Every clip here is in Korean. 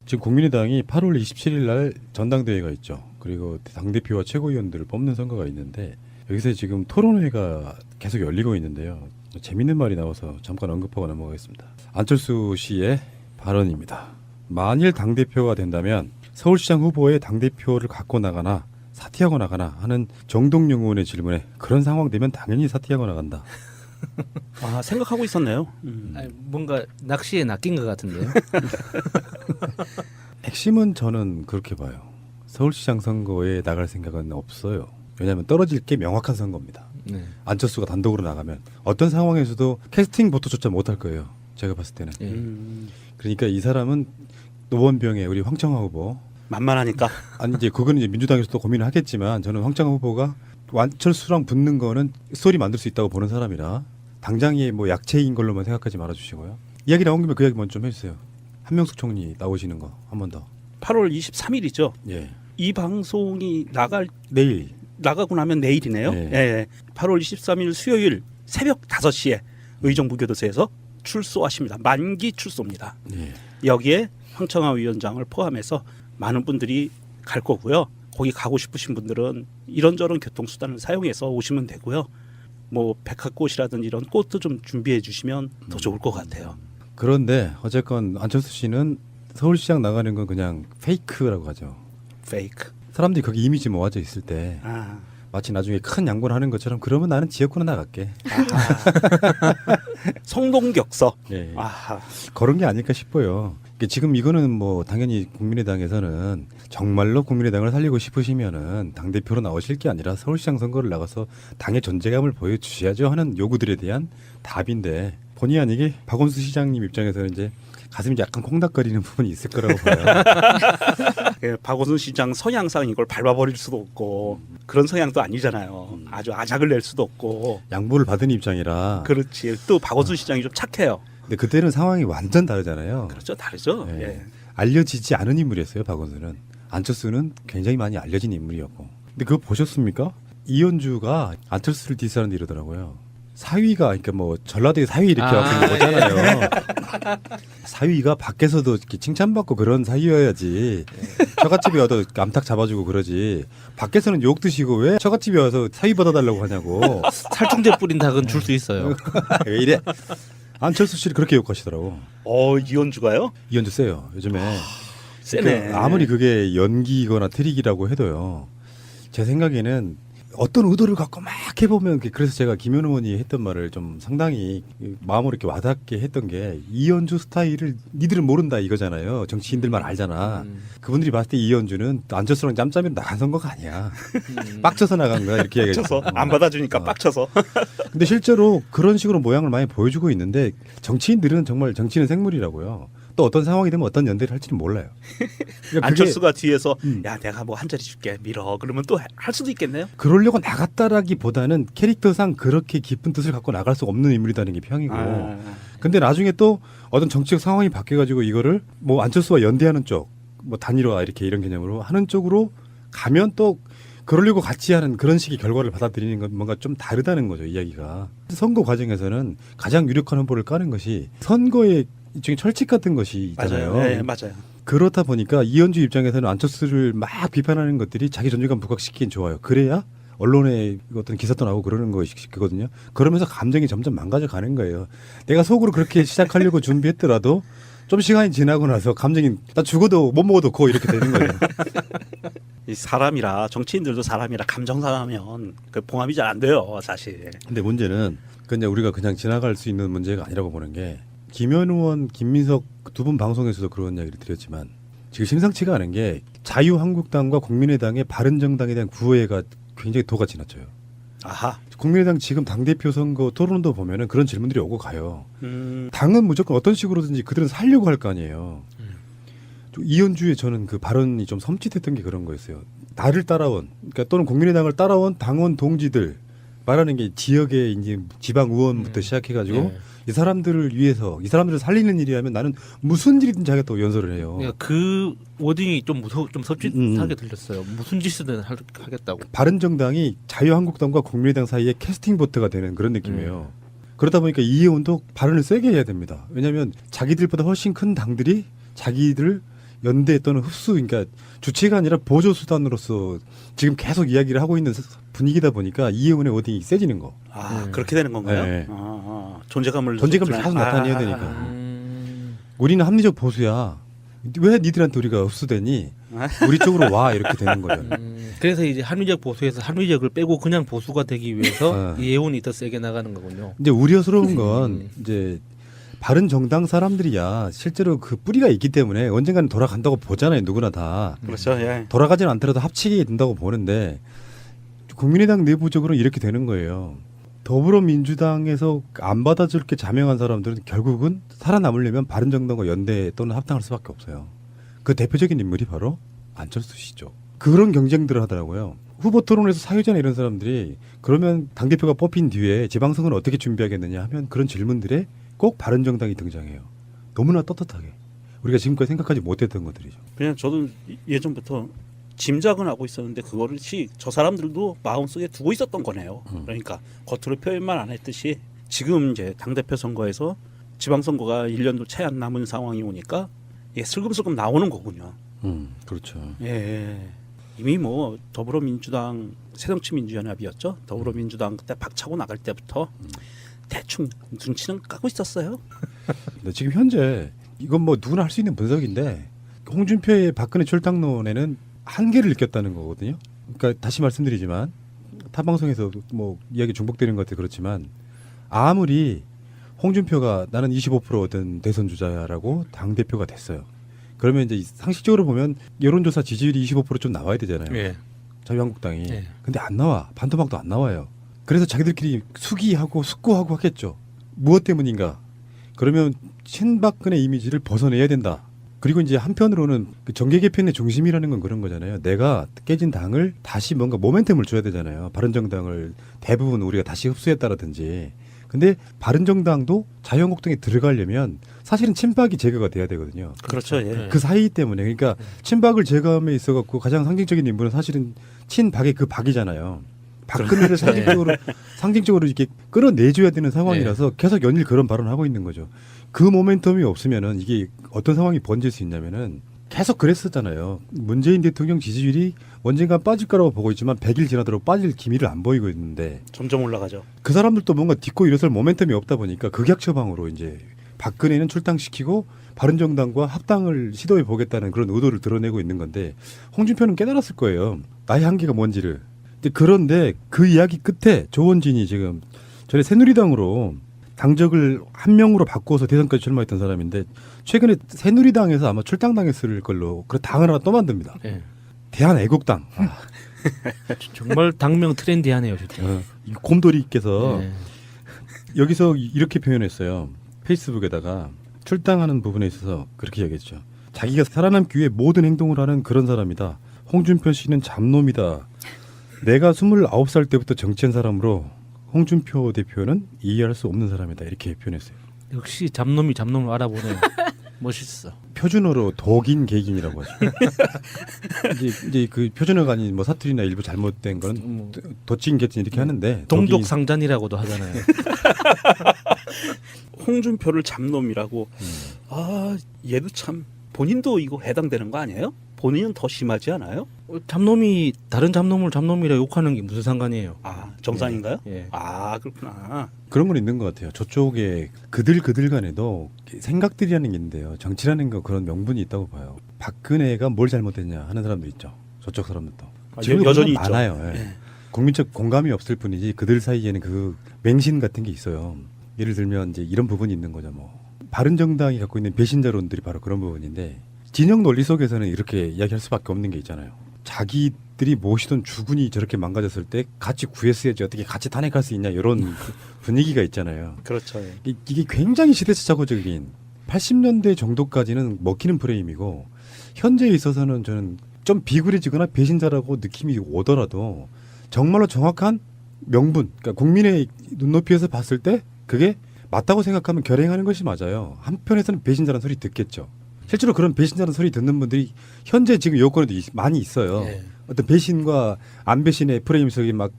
지금 국민의당이 8월 27일 날 전당대회가 있죠. 그리고 당대표와 최고위원들을 뽑는 선거가 있는데 여기서 지금 토론회가 계속 열리고 있는데요. 재밌는 말이 나와서 잠깐 언급하고 넘어가겠습니다. 안철수 씨의 발언입니다. 만일 당대표가 된다면 서울시장 후보의 당대표를 갖고 나가나 사퇴하고 나가나 하는 정동영 의원의 질문에 그런 상황 되면 당연히 사퇴하고 나간다. 아, 생각하고 있었네요. 아니, 뭔가 낚시에 낚인 것 같은데요. 핵심은 저는 그렇게 봐요. 서울시장 선거에 나갈 생각은 없어요. 왜냐하면 떨어질 게 명확한 선거입니다. 네. 안철수가 단독으로 나가면 어떤 상황에서도 캐스팅 보트조차 못할 거예요. 제가 봤을 때는. 예. 그러니까 이 사람은 노원병의 우리 황청화 후보 만만하니까. 아니 이제 그거는 이제 민주당에서도 고민을 하겠지만 저는 황청화 후보가 안철수랑 붙는 거는 스토리 만들 수 있다고 보는 사람이라 당장이 뭐 약체인 걸로만 생각하지 말아주시고요. 이야기 나온 김에 그 이야기 먼저 좀 해주세요. 한명숙 총리 나오시는 거 한 번 더. 8월 23일이죠. 예. 이 방송이 내일. 나가고 나면 내일이네요. 네. 예. 8월 23일 수요일 새벽 5시에 의정부교도소에서 출소하십니다. 만기 출소입니다. 예. 여기에 황청화 위원장을 포함해서 많은 분들이 갈 거고요. 거기 가고 싶으신 분들은 이런저런 교통수단을 사용해서 오시면 되고요. 뭐 백합꽃이라든지 이런 꽃도 좀 준비해 주시면 더 좋을 것 같아요. 그런데 어쨌건 안철수 씨는 서울시장 나가는 건 그냥 페이크라고 하죠. 페이크. 사람들이 거기 이미지 모아져 있을 때 아, 마치 나중에 큰 양보를 하는 것처럼 그러면 나는 지역구나 나갈게. 성동격서. 예. 아, 그런 게 아닐까 싶어요. 지금 이거는 뭐 당연히 국민의당에서는 정말로 국민의당을 살리고 싶으시면은 당대표로 나오실 게 아니라 서울시장 선거를 나가서 당의 존재감을 보여주셔야죠 하는 요구들에 대한 답인데 본의 아니게 박원순 시장님 입장에서는 이제 가슴이 약간 콩닥거리는 부분이 있을 거라고 봐요. 예, 박원순 시장 성향상 이걸 밟아버릴 수도 없고 그런 성향도 아니잖아요. 아주 아작을 낼 수도 없고. 양보를 받은 입장이라. 그렇지. 또 박원순 시장이 좀 착해요. 근데 그때는 상황이 완전 다르잖아요. 그렇죠, 다르죠. 예. 예. 알려지지 않은 인물이었어요, 박원순은. 안철수는 굉장히 많이 알려진 인물이었고. 근데 그거 보셨습니까? 이현주가 안철수를 디스하는데 이러더라고요. 사위가 그러니까 뭐 전라도의 사위 이렇게 하고 거잖아요. 사위가 밖에서도 이렇게 칭찬받고 그런 사위여야지. 처갓집에 와도 암탉 잡아주고 그러지. 밖에서는 욕 드시고 왜 처갓집에 와서 사위 받아달라고 하냐고. 살충제 뿌린 닭은 줄 수 있어요. 왜 이래? 안철수 씨를 그렇게 욕하시더라고. 이현주가요? 이현주 세요. 요즘에. 세네. 그러니까 아무리 그게 연기거나 트릭이라고 해도요. 제 생각에는 어떤 의도를 갖고 막 해보면 그래서 제가 김현 의원이 했던 말을 좀 상당히 마음으로 이렇게 와닿게 했던 게 이현주 스타일을 니들은 모른다 이거잖아요. 정치인들만 알잖아. 그분들이 봤을 때 이현주는 안철수랑 짬짬이로 나간 선거가 아니야. 빡쳐서 나간 거야 이렇게 빡쳐서 얘기했죠. 안 받아주니까 빡쳐서. 근데 실제로 그런 식으로 모양을 많이 보여주고 있는데 정치인들은 정말 정치는 생물이라고요. 또 어떤 상황이 되면 어떤 연대를 할지는 몰라요. 그러니까 안철수가 뒤에서 음. 야 내가 뭐 한 자리 줄게 밀어 그러면 또 할 수도 있겠네요. 그러려고 나갔다라기보다는 캐릭터상 그렇게 깊은 뜻을 갖고 나갈 수 없는 인물이라는 게 평이고. 근데 나중에 또 어떤 정치적 상황이 바뀌어가지고 이거를 뭐 안철수와 연대하는 쪽, 뭐 단일화 이렇게 이런 개념으로 하는 쪽으로 가면 또 그러려고 같이 하는 그런 식의 결과를 받아들이는 건 뭔가 좀 다르다는 거죠 이야기가. 선거 과정에서는 가장 유력한 후보를 까는 것이 선거의 일종의 철칙 같은 것이 있잖아요. 맞아요. 네, 맞아요. 그렇다 보니까 이현주 입장에서는 안철수를 막 비판하는 것들이 자기 존재감 부각시키긴 좋아요. 그래야 언론에 어떤 기사도 나오고 그러는 것이거든요. 그러면서 감정이 점점 망가져 가는 거예요. 내가 속으로 그렇게 시작하려고 준비했더라도 좀 시간이 지나고 나서 감정이 나 죽어도 못 먹어도 고 이렇게 되는 거예요. 이 사람이라 정치인들도 사람이라 감정 상하면 그 봉합이 잘 안 돼요 사실. 근데 문제는 그냥 우리가 그냥 지나갈 수 있는 문제가 아니라고 보는 게 김현 의원, 김민석 두 분 방송에서도 그런 이야기를 드렸지만 지금 심상치가 않은 게 자유한국당과 국민의당의 바른정당에 대한 구애가 굉장히 도가 지나쳐요. 아하. 국민의당 지금 당대표 선거 토론도 보면은 그런 질문들이 오고 가요. 당은 무조건 어떤 식으로든지 그들은 살려고 할 거 아니에요. 좀 이현주의 저는 그 발언이 좀 섬찟했던 게 그런 거였어요. 나를 따라온, 그러니까 또는 국민의당을 따라온 당원 동지들 말하는 게 지역의 이제 지방 의원부터 시작해가지고 네. 이 사람들을 위해서 이 사람들을 살리는 일이라면 나는 무슨 일이든지 하겠다고 연설을 해요. 그러니까 그 워딩이 좀 좀 섭짓하게 들렸어요. 무슨 짓이든 하겠다고. 바른정당이 자유한국당과 국민의당 사이에 캐스팅 보트가 되는 그런 느낌이에요. 그러다 보니까 이혜원도 발언을 세게 해야 됩니다. 왜냐하면 자기들보다 훨씬 큰 당들이 자기들 연대 또는 흡수, 그러니까 주체가 아니라 보조 수단으로서 지금 계속 이야기를 하고 있는 분위기다 보니까 이해운의 워딩이 세지는 거. 그렇게 되는 건가요? 네. 존재감을 계속 나타내야 되니까. 우리는 합리적 보수야. 왜 니들한테 우리가 흡수되니? 우리 쪽으로 와 이렇게 되는 거죠. 그래서 이제 합리적 보수에서 합리적을 빼고 그냥 보수가 되기 위해서 이해운이 더 세게 나가는 거군요. 이제 우려스러운 건 이제 바른 정당 사람들이야 실제로 그 뿌리가 있기 때문에 언젠가는 돌아간다고 보잖아요. 누구나 다. 그렇죠. 예. 돌아가지는 않더라도 합치게 된다고 보는데 국민의당 내부적으로는 이렇게 되는 거예요. 더불어민주당에서 안 받아줄 게 자명한 사람들은 결국은 살아남으려면 바른정당과 연대 또는 합당할 수밖에 없어요. 그 대표적인 인물이 바로 안철수 씨죠. 그런 경쟁들을 하더라고요. 후보 토론에서 사회자나 이런 사람들이 그러면 당대표가 뽑힌 뒤에 지방선거는 어떻게 준비하겠느냐 하면 그런 질문들에 꼭 바른정당이 등장해요. 너무나 떳떳하게. 우리가 지금까지 생각하지 못했던 것들이죠. 그냥 저도 예전부터 짐작은 하고 있었는데 그것이 저 사람들도 마음속에 두고 있었던 거네요. 그러니까 겉으로 표현만 안 했듯이 지금 이제 당대표 선거에서 지방선거가 1년도 채 안 남은 상황이 오니까 이게 슬금슬금 나오는 거군요. 그렇죠. 예. 이미 뭐 더불어민주당 새정치민주연합이었죠. 더불어민주당 그때 박차고 나갈 때부터 대충 눈치는 까고 있었어요. 근데 지금 현재 이건 뭐 누구나 할 수 있는 분석인데 홍준표의 박근혜 출당론에는 한계를 느꼈다는 거거든요. 그러니까 다시 말씀드리지만 타 방송에서 뭐 이야기 중복되는 것 같아 그렇지만 아무리 홍준표가 나는 25% 얻은 대선 주자라고 당 대표가 됐어요. 그러면 이제 상식적으로 보면 여론조사 지지율이 25%좀 나와야 되잖아요. 예. 자유한국당이. 예. 근데 안 나와. 반토막도 안 나와요. 그래서 자기들끼리 숙의하고 숙고하고 하겠죠. 무엇 때문인가? 그러면 친박근혜 이미지를 벗어내야 된다. 그리고 이제 한편으로는 그 정계 개편의 중심이라는 건 그런 거잖아요. 내가 깨진 당을 다시 뭔가 모멘텀을 줘야 되잖아요. 바른정당을 대부분 우리가 다시 흡수했다라든지. 근데 바른정당도 자유한국당에 들어가려면 사실은 친박이 제거가 돼야 되거든요. 그렇죠. 예. 그 사이 때문에 그러니까 친박을 제거함에 있어갖고 가장 상징적인 인물은 사실은 친박의 그 박이잖아요. 박근혜를 상징적으로 이렇게 끌어내줘야 되는 상황이라서 계속 연일 그런 발언을 하고 있는 거죠. 그 모멘텀이 없으면은 이게 어떤 상황이 번질 수 있냐면은 계속 그랬었잖아요. 문재인 대통령 지지율이 언젠가 빠질 거라고 보고 있지만 100일 지나도록 빠질 기미를 안 보이고 있는데 점점 올라가죠. 그 사람들도 뭔가 딛고 일어설 모멘텀이 없다 보니까 극약 처방으로 이제 박근혜는 출당시키고 바른정당과 합당을 시도해 보겠다는 그런 의도를 드러내고 있는 건데 홍준표는 깨달았을 거예요. 나의 한계가 뭔지를. 그런데 그 이야기 끝에 조원진이 지금 전에 새누리당으로 당적을 한 명으로 바꾸어서 대선까지 출마했던 사람인데 최근에 새누리당에서 아마 출당당했을 걸로 그 당을 하나 또 만듭니다. 예. 대한애국당. 정말 당명 트렌디하네요, 진짜. 이 곰돌이께서 예. 여기서 이렇게 표현했어요. 페이스북에다가 출당하는 부분에 있어서 그렇게 얘기했죠. 자기가 살아남기 위해 모든 행동을 하는 그런 사람이다. 홍준표 씨는 잡놈이다. 내가 29살 때부터 정치한 사람으로 홍준표 대표는 이해할 수 없는 사람이다. 이렇게 표현했어요. 역시 잡놈이 잡놈을 알아보네요. 멋있어. 표준어로 독인 개긴이라고 하죠. 이제 그 표준어가 아닌 뭐 사투리나 일부 잘못된 건 도찐 개찐 이렇게 하는데 동족상잔이라고도 하잖아요. 홍준표를 잡놈이라고. 얘도 참 본인도 이거 해당되는 거 아니에요? 본인은 더 심하지 않아요? 잡놈이 다른 잡놈을 잡놈이라 욕하는 게 무슨 상관이에요? 정상인가요? 예. 그렇구나. 그런 건 있는 것 같아요. 저쪽에 그들 간에도 생각들이라는 게 있는데요. 정치라는 거 그런 명분이 있다고 봐요. 박근혜가 뭘 잘못했냐 하는 사람도 있죠. 저쪽 사람들도. 여전히 있죠. 많아요. 예. 예. 국민적 공감이 없을 뿐이지 그들 사이에는 그 맹신 같은 게 있어요. 예를 들면 이제 이런 부분이 있는 거죠. 뭐 바른정당이 갖고 있는 배신자론들이 바로 그런 부분인데 진영 논리 속에서는 이렇게 이야기할 수밖에 없는 게 있잖아요. 자기들이 모시던 주군이 저렇게 망가졌을 때 같이 구했어야지 어떻게 같이 탄핵할 수 있냐 이런 분위기가 있잖아요. 그렇죠. 예. 이게 굉장히 시대착오적인 80년대 정도까지는 먹히는 프레임이고 현재에 있어서는 저는 좀 비굴해지거나 배신자라고 느낌이 오더라도 정말로 정확한 명분, 그러니까 국민의 눈높이에서 봤을 때 그게 맞다고 생각하면 결행하는 것이 맞아요. 한편에서는 배신자라는 소리 듣겠죠. 실제로 그런 배신자라는 소리 듣는 분들이 현재 지금 여권에도 많이 있어요. 네. 어떤 배신과 안 배신의 프레임 속에 막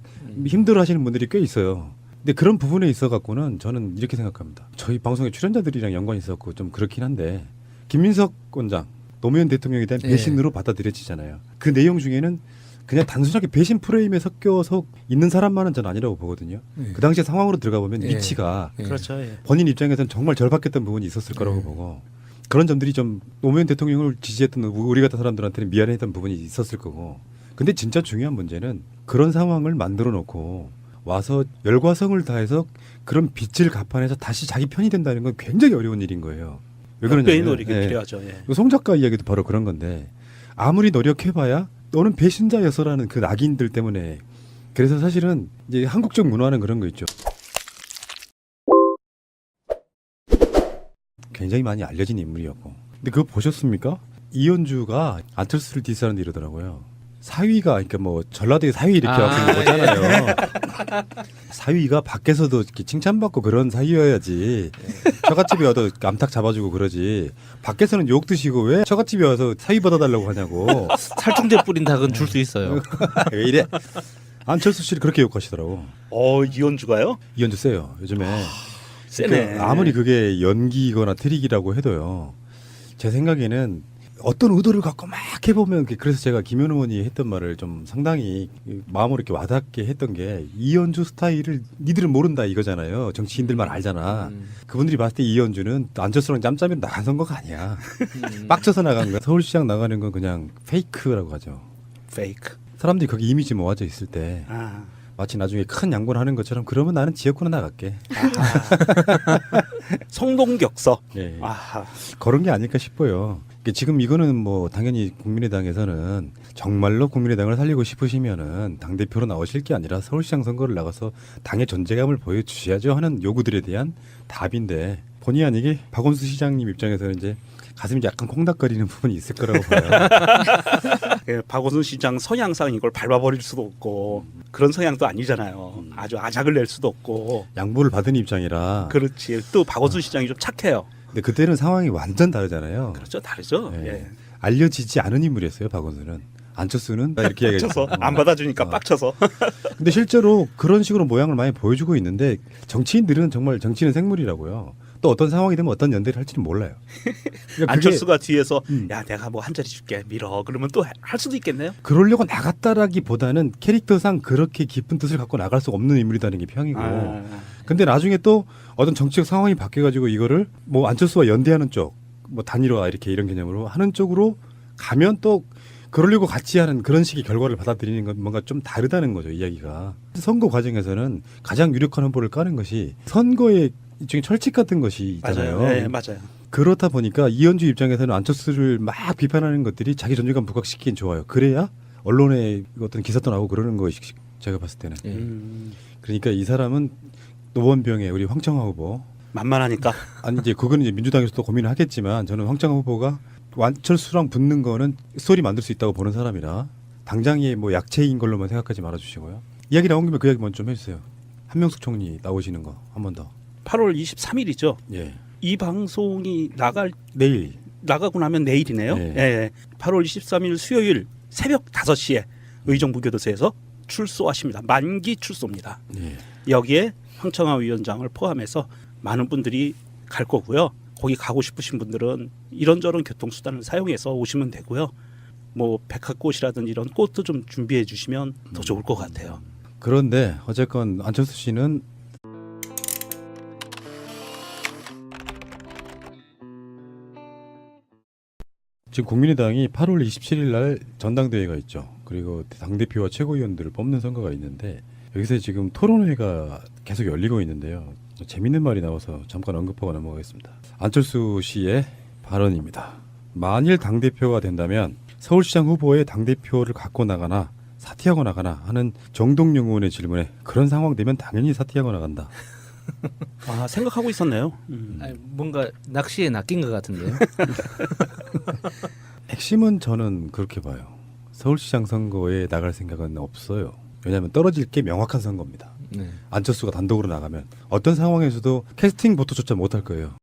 힘들어하시는 분들이 꽤 있어요. 근데 그런 부분에 있어 갖고는 저는 이렇게 생각합니다. 저희 방송의 출연자들이랑 연관이 있었고 좀 그렇긴 한데 김민석 원장 노무현 대통령에 대한 예. 배신으로 받아들여지잖아요. 그 내용 중에는 그냥 단순하게 배신 프레임에 섞여서 있는 사람만은 저는 아니라고 보거든요. 예. 그 당시에 상황으로 들어가 보면 예. 위치가 예. 그렇죠. 예. 본인 입장에서는 정말 절박했던 부분이 있었을 거라고 보고 그런 점들이 좀 노무현 대통령을 지지했던 우리 같은 사람들한테는 미안했던 부분이 있었을 거고 근데 진짜 중요한 문제는 그런 상황을 만들어 놓고 와서 열과성을 다해서 그런 빚을 갚아내서 다시 자기 편이 된다는 건 굉장히 어려운 일인 거예요. 왜 역배의 그러냐면 노력이 필요하죠. 예. 송 작가 이야기도 바로 그런 건데 아무리 노력해봐야 너는 배신자여서라는 그 낙인들 때문에 그래서 사실은 이제 한국적 문화는 그런 거 있죠. 굉장히 많이 알려진 인물이었고 근데 그거 보셨습니까? 이현주가 안철수를 디스하는데 이러더라고요. 사위가 그러니까 뭐 전라도의 사위 이렇게 하는 거잖아요. 사위가 밖에서도 이렇게 칭찬받고 그런 사위여야지. 처갓집에 와도 암탉 잡아주고 그러지. 밖에서는 욕 드시고 왜 처갓집에 와서 사위 받아달라고 하냐고. 살충제 뿌린 닭은 줄 수 있어요. 왜 이래? 안철수 씨를 그렇게 욕하시더라고. 이현주가요? 이현주 세요. 요즘에. 세네. 그러니까 아무리 그게 연기거나 트릭이라고 해도요. 제 생각에는 어떤 의도를 갖고 막 해보면 그래서 제가 김현 의원이 했던 말을 좀 상당히 마음으로 이렇게 와닿게 했던 게 이현주 스타일을 니들은 모른다 이거잖아요. 정치인들만 알잖아. 그분들이 봤을 때 이현주는 안철수랑 짬짬이로 나간 선거가 아니야. 빡쳐서 나간 거야. 서울시장 나가는 건 그냥 페이크라고 하죠. 페이크. 사람들이 거기 이미지 모아져 있을 때 아. 마치 나중에 큰 양보를 하는 것처럼 그러면 나는 지역구나 나갈게. 성동격서. 예. 아하. 그런 게 아닐까 싶어요. 지금 이거는 뭐 당연히 국민의당에서는 정말로 국민의당을 살리고 싶으시면은 당대표로 나오실 게 아니라 서울시장 선거를 나가서 당의 존재감을 보여주셔야죠 하는 요구들에 대한 답인데 본의 아니게 박원순 시장님 입장에서는 이제 가슴이 약간 콩닥거리는 부분이 있을 거라고 봐요. 예, 박원순 시장 성향상 이걸 밟아버릴 수도 없고 그런 성향도 아니잖아요. 아주 아작을 낼 수도 없고. 양보를 받은 입장이라. 그렇지. 또 박원순 시장이 좀 착해요. 근데 그때는 상황이 완전 다르잖아요. 그렇죠. 다르죠. 예. 예. 알려지지 않은 인물이었어요. 박원순은. 안철수는 이렇게 빡쳐서 얘기했죠. 안 받아주니까 빡쳐서. 근데 실제로 그런 식으로 모양을 많이 보여주고 있는데 정치인들은 정말 정치는 생물이라고요. 또 어떤 상황이 되면 어떤 연대를 할지는 몰라요. 그러니까 그게 안철수가 뒤에서 야 내가 뭐 한 자리 줄게 밀어 그러면 또 할 수도 있겠네요. 그러려고 나갔다라기보다는 캐릭터상 그렇게 깊은 뜻을 갖고 나갈 수 없는 인물이라는 게 평이고. 근데 나중에 또 어떤 정치적 상황이 바뀌어가지고 이거를 뭐 안철수와 연대하는 쪽, 뭐 단일화 이렇게 이런 개념으로 하는 쪽으로 가면 또 그러려고 같이 하는 그런 식의 결과를 받아들이는 건 뭔가 좀 다르다는 거죠, 이야기가. 선거 과정에서는 가장 유력한 후보를 까는 것이 선거의 일종의 철칙 같은 것이 있잖아요. 맞아요. 네, 맞아요. 그렇다 보니까 이현주 입장에서는 안철수를 막 비판하는 것들이 자기 존재감 부각시키긴 좋아요. 그래야 언론에 어떤 기사도 나오고 그러는 것이 제가 봤을 때는. 예. 그러니까 이 사람은 노원병의 우리 황청화 후보. 만만하니까. 아니 이제 그거는 이제 민주당에서도 고민을 하겠지만 저는 황청화 후보가 안철수랑 붙는 거는 스토리 만들 수 있다고 보는 사람이라 당장의 뭐 약체인 걸로만 생각하지 말아주시고요. 이야기 나온 김에 그 이야기 먼저 좀 해주세요. 한명숙 총리 나오시는 거 한 번 더. 8월 23일이죠. 예. 이 방송이 내일. 나가고 나면 내일이네요. 네. 예. 8월 23일 수요일 새벽 5시에 의정부교도소에서 출소하십니다. 만기 출소입니다. 예. 여기에 황청화 위원장을 포함해서 많은 분들이 갈 거고요. 거기 가고 싶으신 분들은 이런저런 교통수단을 사용해서 오시면 되고요. 뭐 백합꽃이라든지 이런 꽃도 좀 준비해 주시면 더 좋을 것 같아요. 그런데 어쨌건 안철수 씨는 지금 국민의당이 8월 27일 날 전당대회가 있죠. 그리고 당대표와 최고위원들을 뽑는 선거가 있는데 여기서 지금 토론회가 계속 열리고 있는데요. 재밌는 말이 나와서 잠깐 언급하고 넘어가겠습니다. 안철수 씨의 발언입니다. 만일 당대표가 된다면 서울시장 후보의 당대표를 갖고 나가나 사퇴하고 나가나 하는 정동영 의원의 질문에 그런 상황 되면 당연히 사퇴하고 나간다. 아, 생각하고 있었네요. 아니, 뭔가 낚시에 낚인 것 같은데요. 핵심은 저는 그렇게 봐요. 서울시장 선거에 나갈 생각은 없어요. 왜냐하면 떨어질 게 명확한 선거입니다. 네. 안철수가 단독으로 나가면 어떤 상황에서도 캐스팅 보트조차 못할 거예요.